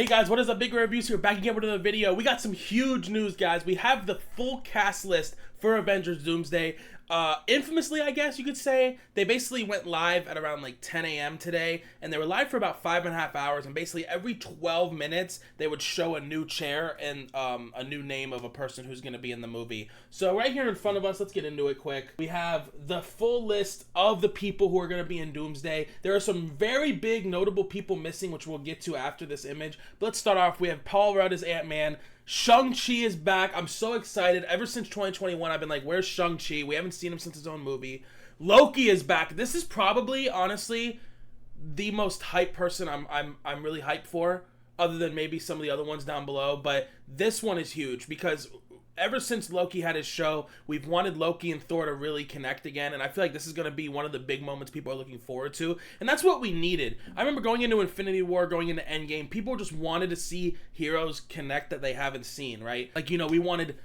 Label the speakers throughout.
Speaker 1: Hey guys, what is up? Big Reviews here, back again with another video. We got some huge news, guys. We have the full cast list for Avengers Doomsday. Infamously, I guess you could say, they basically went live at around like 10 a.m. today, and they were live for about 5.5 hours, and basically every 12 minutes, they would show a new chair and a new name of a person who's going to be in the movie. So right here in front of us, let's get into it quick. We have the full list of the people who are going to be in Doomsday. There are some very big notable people missing, which we'll get to after this image. But let's start off. We have Paul Rudd as Ant-Man. Shang-Chi is back. I'm so excited. Ever since 2021, I've been like, where's Shang-Chi? We haven't seen him since his own movie. Loki is back. This is probably, honestly, the most hyped person I'm really hyped for, other than maybe some of the other ones down below. But this one is huge because ever since Loki had his show, we've wanted Loki and Thor to really connect again, and I feel like this is going to be one of the big moments people are looking forward to, and that's what we needed. I remember going into Infinity War, going into Endgame, people just wanted to see heroes connect that they haven't seen, right? Like, we wanted...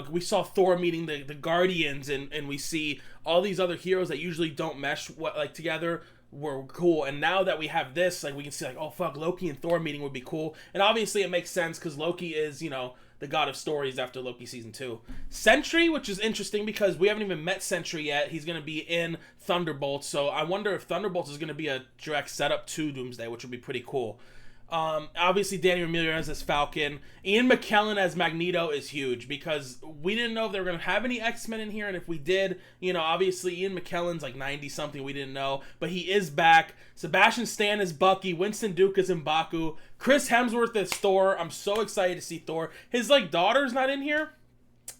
Speaker 1: we saw Thor meeting the Guardians, and we see all these other heroes that usually don't mesh together were cool. And now that we have this, we can see oh fuck, Loki and Thor meeting would be cool. And obviously it makes sense because Loki is, the god of stories after Loki season 2. Sentry, which is interesting because we haven't even met Sentry yet. He's going to be in Thunderbolts, so I wonder if Thunderbolts is going to be a direct setup to Doomsday, which would be pretty cool. Obviously Danny Ramirez as Falcon. Ian McKellen as Magneto is huge because we didn't know if they were going to have any X-Men in here, and if we did, obviously Ian McKellen's like 90 something, we didn't know, but he is back. Sebastian Stan is Bucky. Winston Duke is M'Baku. Chris Hemsworth is Thor. I'm so excited to see Thor. His daughter's not in here,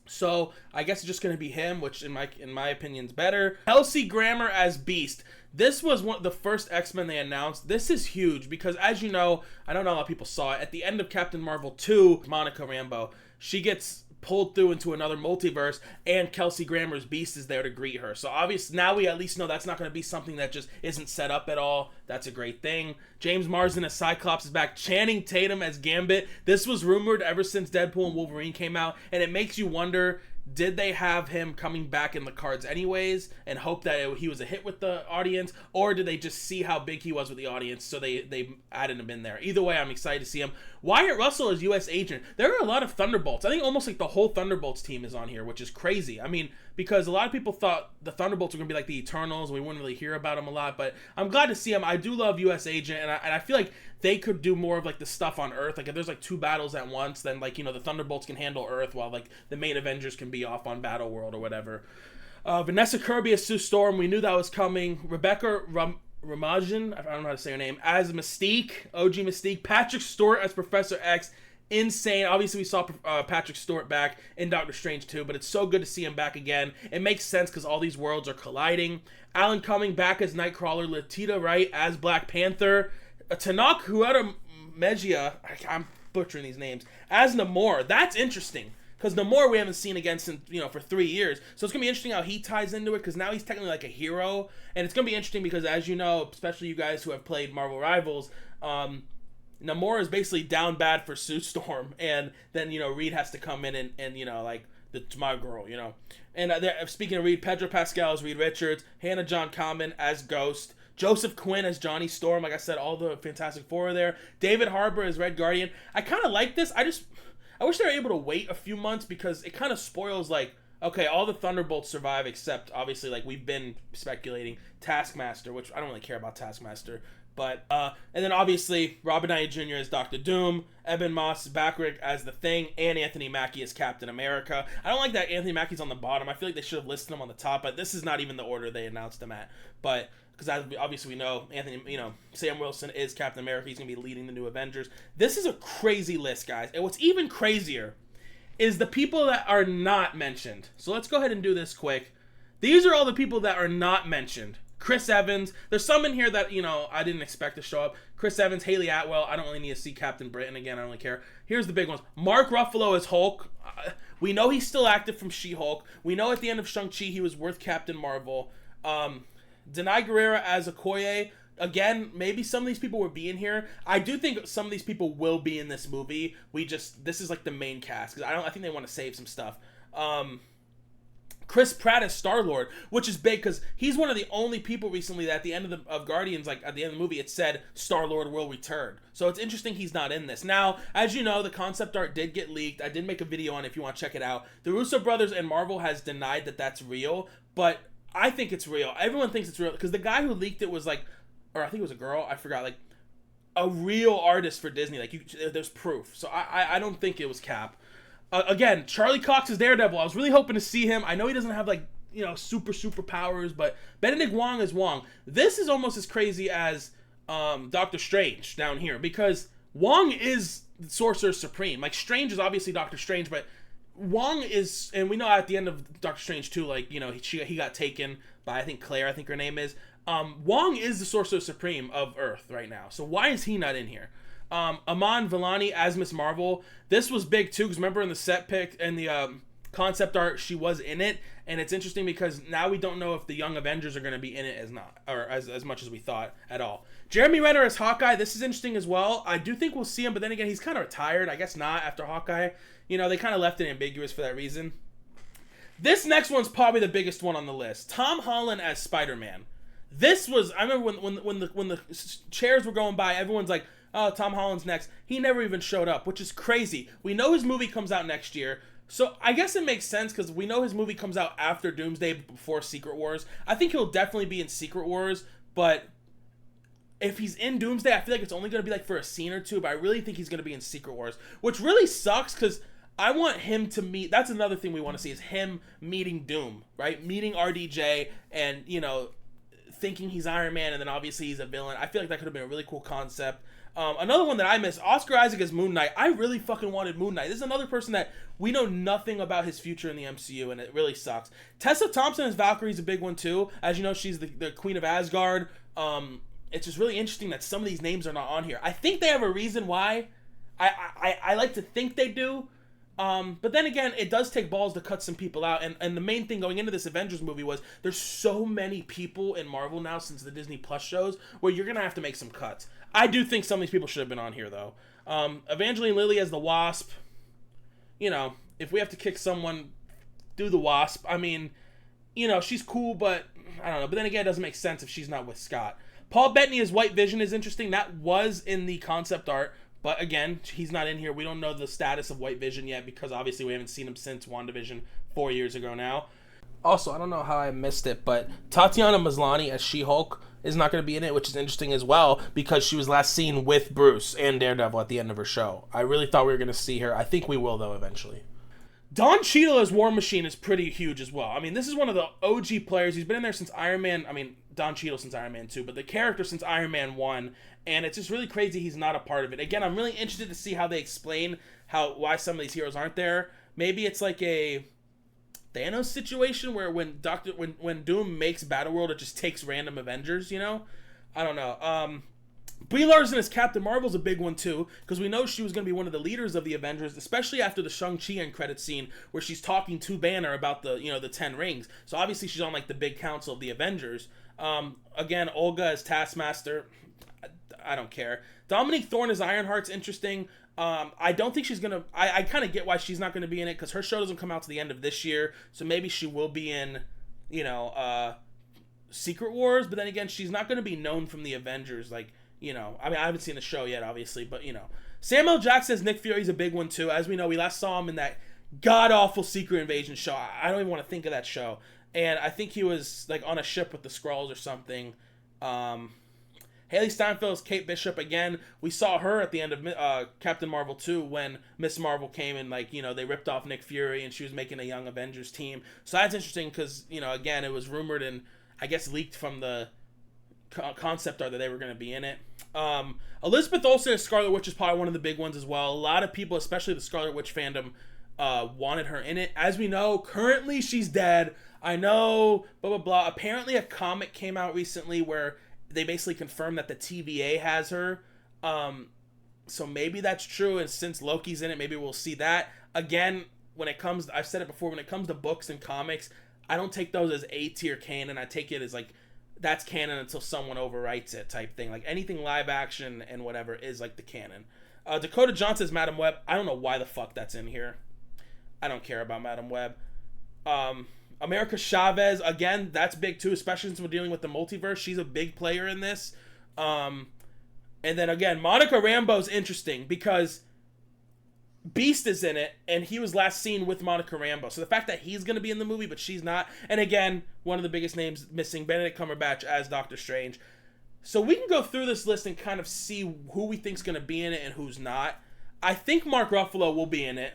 Speaker 1: so I guess it's just going to be him, which in my opinion is better. Kelsey Grammer as Beast. This was one of the first X-Men they announced. This is huge because, as you know, I don't know a lot of people saw it, at the end of Captain Marvel 2, Monica Rambeau, she gets pulled through into another multiverse, and Kelsey Grammer's Beast is there to greet her. So obviously now we at least know that's not going to be something that just isn't set up at all. That's a great thing. James Marsden as Cyclops is back. Channing Tatum as Gambit. This was rumored ever since Deadpool and Wolverine came out, and it makes you wonder, did they have him coming back in the cards anyways and hope that he was a hit with the audience, or did they just see how big he was with the audience, so they added him in there? Either way, I'm excited to see him. Wyatt Russell as U.S. Agent. There are a lot of Thunderbolts. I think almost the whole Thunderbolts team is on here, which is crazy. I mean, because a lot of people thought the Thunderbolts were going to be like the Eternals, and we wouldn't really hear about them a lot, but I'm glad to see him. I do love U.S. Agent, and I feel like they could do more of the stuff on Earth. If there's 2 battles at once, then the Thunderbolts can handle Earth while the main Avengers can be off on Battle World or whatever. Vanessa Kirby as Sue Storm. We knew that was coming. Rebecca Ramajan, I don't know how to say her name, as Mystique, OG Mystique. Patrick Stewart as Professor X. Insane. Obviously, we saw Patrick Stewart back in Doctor Strange 2, but it's so good to see him back again. It makes sense because all these worlds are colliding. Alan Cumming back as Nightcrawler. Letitia Wright as Black Panther. Tanakh Huerta-Mejia, I'm butchering these names, as Namor. That's interesting because Namor we haven't seen again since, for 3 years. So it's going to be interesting how he ties into it because now he's technically a hero. And it's going to be interesting because, as you know, especially you guys who have played Marvel Rivals, Namor is basically down bad for Sue Storm. And then, Reed has to come in and it's my girl, And speaking of Reed, Pedro Pascal as Reed Richards. Hannah John Kamen as Ghost. Joseph Quinn as Johnny Storm. Like I said, all the Fantastic Four are there. David Harbour as Red Guardian. I kind of like this. I wish they were able to wait a few months because it kind of spoils, okay, all the Thunderbolts survive except, obviously, we've been speculating, Taskmaster, which I don't really care about Taskmaster. But, and then obviously, Robert Downey Jr. as Dr. Doom, Eben Moss Backrack as The Thing, and Anthony Mackie as Captain America. I don't like that Anthony Mackie's on the bottom. I feel like they should have listed him on the top, but this is not even the order they announced him at. But, because obviously we know Sam Wilson is Captain America. He's going to be leading the new Avengers. This is a crazy list, guys. And what's even crazier is the people that are not mentioned. So let's go ahead and do this quick. These are all the people that are not mentioned. Chris Evans. There's some in here that, I didn't expect to show up. Chris Evans, Haley Atwell. I don't really need to see Captain Britain again. I don't really care. Here's the big ones. Mark Ruffalo as Hulk. We know he's still active from She-Hulk. We know at the end of Shang-Chi he was worth Captain Marvel. Denai Guerrera as Okoye. Again, maybe some of these people will be in here. I do think some of these people will be in this movie. This is the main cast because I think they want to save some stuff. Chris Pratt as Star-Lord, which is big because he's one of the only people recently that at the end of Guardians, like at the end of the movie, it said Star-Lord will return. So it's interesting he's not in this. Now, as you know, the concept art did get leaked. I did make a video on it if you want to check it out. The Russo brothers and Marvel has denied that that's real, but I think it's real. Everyone thinks it's real because the guy who leaked it was like, or I think it was a girl, I forgot, like a real artist for Disney. Like, there's proof. So I don't think it was Cap. Again, Charlie Cox is Daredevil. I was really hoping to see him. I know he doesn't have like, you know, super powers, but Benedict Wong is Wong. This is almost as crazy as Doctor Strange down here because Wong is Sorcerer Supreme. Like, Strange is obviously Doctor Strange, but Wong is, and we know at the end of Doctor Strange 2, like, you know, he got taken by, I think, Claire, I think her name is. Wong is the Sorcerer Supreme of Earth right now. So why is he not in here? Iman Vellani as Miss Marvel. This was big too, because remember in the set pick and the concept art, she was in it. And it's interesting because now we don't know if the Young Avengers are going to be in it as much as we thought at all. Jeremy Renner as Hawkeye. This is interesting as well. I do think we'll see him, but then again, he's kind of retired. I guess not after Hawkeye. You know, they kind of left it ambiguous for that reason. This next one's probably the biggest one on the list. Tom Holland as Spider-Man. This was, I remember when the chairs were going by, everyone's like, oh, Tom Holland's next. He never even showed up, which is crazy. We know his movie comes out next year. So I guess it makes sense because we know his movie comes out after Doomsday, before Secret Wars. I think he'll definitely be in Secret Wars, but if he's in Doomsday, I feel like it's only going to be like for a scene or two, but I really think he's going to be in Secret Wars, which really sucks because I want him to meet, that's another thing we want to see, is him meeting Doom, right? Meeting RDJ and, you know, thinking he's Iron Man and then obviously he's a villain. I feel like that could have been a really cool concept. Another one that I missed, Oscar Isaac as Moon Knight. I really fucking wanted Moon Knight. This is another person that we know nothing about his future in the MCU, and it really sucks. Tessa Thompson as Valkyrie is a big one too. As you know, she's the Queen of Asgard. It's just really interesting that some of these names are not on here. I think they have a reason why. I like to think they do. But then again, it does take balls to cut some people out, and the main thing going into this Avengers movie was there's so many people in Marvel now since the Disney Plus shows where you're gonna have to make some cuts. I do think some of these people should have been on here though. Evangeline Lilly as the Wasp. You know, if we have to kick someone, do the Wasp. I mean, you know, she's cool, but I don't know. But then again, it doesn't make sense if she's not with Scott. Paul Bettany as White Vision is interesting. That was in the concept art. But again, he's not in here. We don't know the status of White Vision yet because obviously we haven't seen him since WandaVision 4 years ago now. Also, I don't know how I missed it, but Tatiana Maslany as She-Hulk is not going to be in it, which is interesting as well because she was last seen with Bruce and Daredevil at the end of her show. I really thought we were going to see her. I think we will, though, eventually. Don Cheadle as War Machine is pretty huge as well. I mean, this is one of the OG players. He's been in there since Iron Man. I mean, Don Cheadle since Iron Man 2, but the character since Iron Man 1. And it's just really crazy he's not a part of it. Again, I'm really interested to see how they explain why some of these heroes aren't there. Maybe it's like a Thanos situation where when Doom makes Battleworld, it just takes random Avengers, you know? I don't know. Brie Larson as Captain Marvel's a big one too, because we know she was going to be one of the leaders of the Avengers, especially after the Shang-Chi end credit scene where she's talking to Banner about the 10 rings. So obviously she's on like the big council of the Avengers. Again, Olga as Taskmaster. I don't care. Dominique Thorne as Ironheart's interesting. I don't think she's gonna. I kind of get why she's not gonna be in it because her show doesn't come out to the end of this year, so maybe she will be in, Secret Wars. But then again, she's not gonna be known from the Avengers. Like, I mean, I haven't seen the show yet, obviously, but Samuel L. Jackson as Nick Fury is a big one too. As we know, we last saw him in that god awful Secret Invasion show. I don't even want to think of that show. And I think he was like on a ship with the Skrulls or something. Haley Steinfeld as Kate Bishop again. We saw her at the end of Captain Marvel 2 when Miss Marvel came and they ripped off Nick Fury and she was making a Young Avengers team. So that's interesting because again it was rumored and I guess leaked from the concept art that they were going to be in it. Elizabeth Olsen as Scarlet Witch is probably one of the big ones as well. A lot of people, especially the Scarlet Witch fandom, wanted her in it. As we know, currently she's dead. I know, blah, blah, blah. Apparently a comic came out recently where they basically confirmed that the TVA has her. So maybe that's true, and since Loki's in it, maybe we'll see that. Again, I've said it before, when it comes to books and comics, I don't take those as A-tier canon. I take it as like, that's canon until someone overwrites it type thing. Like anything live action and whatever is like the canon. Dakota Johnson as Madam Web. I don't know why the fuck that's in here. I don't care about Madam Web. America Chavez, again, that's big too, especially since we're dealing with the multiverse. She's a big player in this. And then again, Monica Rambeau's interesting because Beast is in it, and he was last seen with Monica Rambeau. So the fact that he's going to be in the movie, but she's not. And again, one of the biggest names missing, Benedict Cumberbatch as Doctor Strange. So we can go through this list and kind of see who we think's going to be in it and who's not. I think Mark Ruffalo will be in it,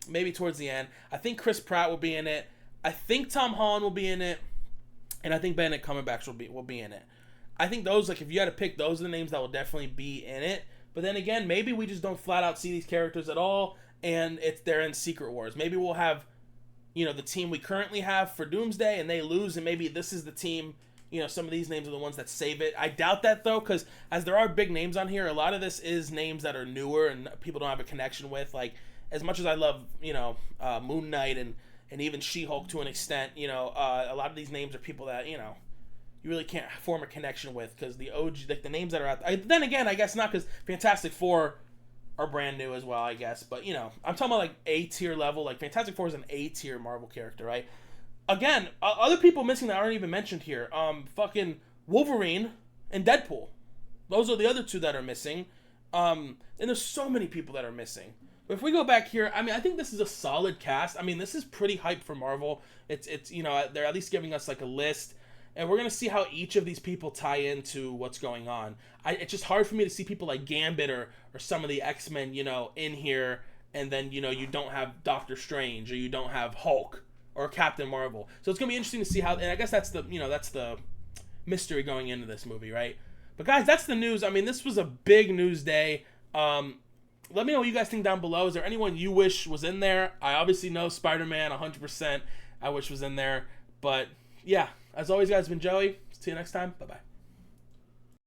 Speaker 1: maybe towards the end. I think Chris Pratt will be in it. I think Tom Holland will be in it. And I think Benedict Cumberbatch will be in it. I think those, like, if you had to pick, those are the names that will definitely be in it. But then again, maybe we just don't flat out see these characters at all, and they're in Secret Wars. Maybe we'll have, the team we currently have for Doomsday, and they lose, and maybe this is the team, some of these names are the ones that save it. I doubt that, though, because as there are big names on here, a lot of this is names that are newer and people don't have a connection with. Like, as much as I love, Moon Knight and even She-Hulk to an extent, a lot of these names are people that, you really can't form a connection with because the OG, like the names that are out there. Then again, I guess not because Fantastic Four are brand new as well, I guess. But, I'm talking about like A-tier level. Like Fantastic Four is an A-tier Marvel character, right? Again, other people missing that aren't even mentioned here. Fucking Wolverine and Deadpool. Those are the other two that are missing. And there's so many people that are missing. But if we go back here, I think this is a solid cast. This is pretty hype for Marvel. It's they're at least giving us like a list. And we're going to see how each of these people tie into what's going on. It's just hard for me to see people like Gambit or some of the X-Men, in here. And then, you don't have Doctor Strange or you don't have Hulk or Captain Marvel. So it's going to be interesting to see how, and I guess that's the mystery going into this movie, right? But guys, that's the news. This was a big news day. Let me know what you guys think down below. Is there anyone you wish was in there? I obviously know Spider-Man 100% I wish was in there. But yeah, as always, guys, it's been Joey. See you next time. Bye-bye.